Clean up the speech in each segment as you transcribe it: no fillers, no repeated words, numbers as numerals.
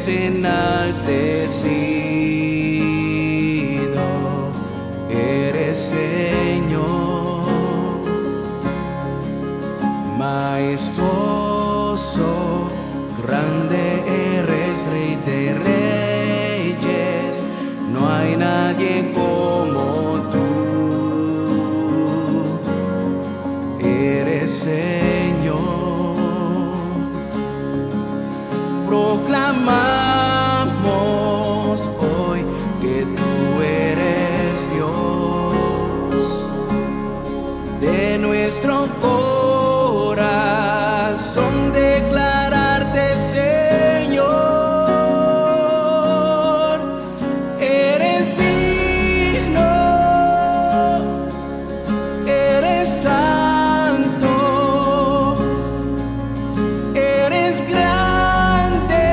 eres enaltecido, eres Señor, majestuoso, grande eres, Rey de reyes, no hay nadie como tú, eres Señor. Proclamamos hoy que tú eres Dios, de nuestro corazón declararte Señor, eres digno, eres santo, eres grande,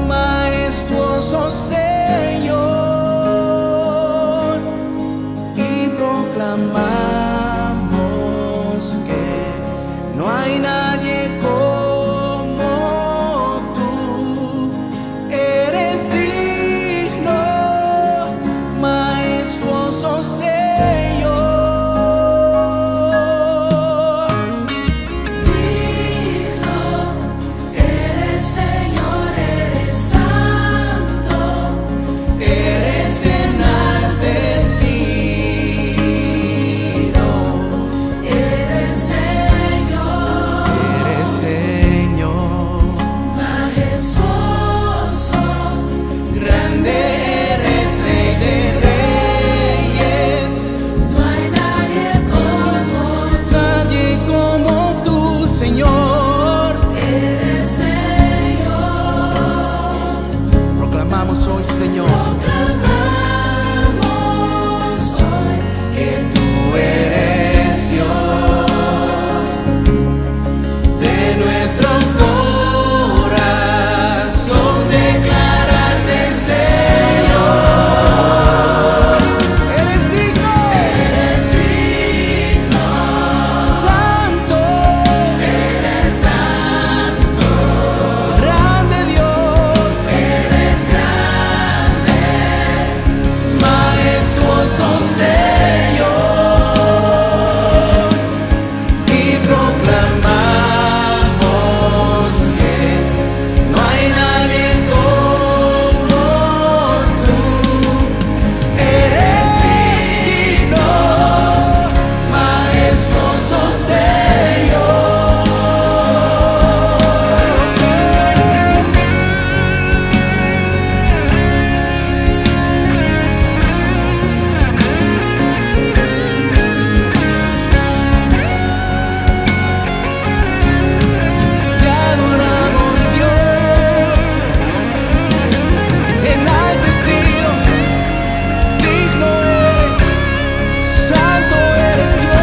majestuoso Señor, y proclamamos que no hay nadie como tú, eres digno, majestuoso Señor. Digno eres Señor, eres santo, Eres enaltecido, eres Señor, eres Señor, majestuoso, grande eres, Rey de reyes, no hay nadie nadie como tú, Señor. eres Señor. Proclamamos hoy, Señor, Proclamamos hoy que tú eres Dios, de nuestro corazón declararte Señor, eres digno, santo, eres santo, grande Dios, eres grande, majestuoso Señor, y proclamamos que no hay nadie como tú, eres digno, majestuoso Señor. Te adoramos, Dios, enaltecido, digno eres, santo eres Dios.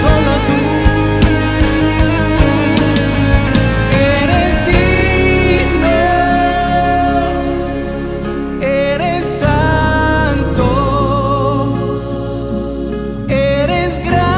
Solo tú eres digno, eres santo, eres grande.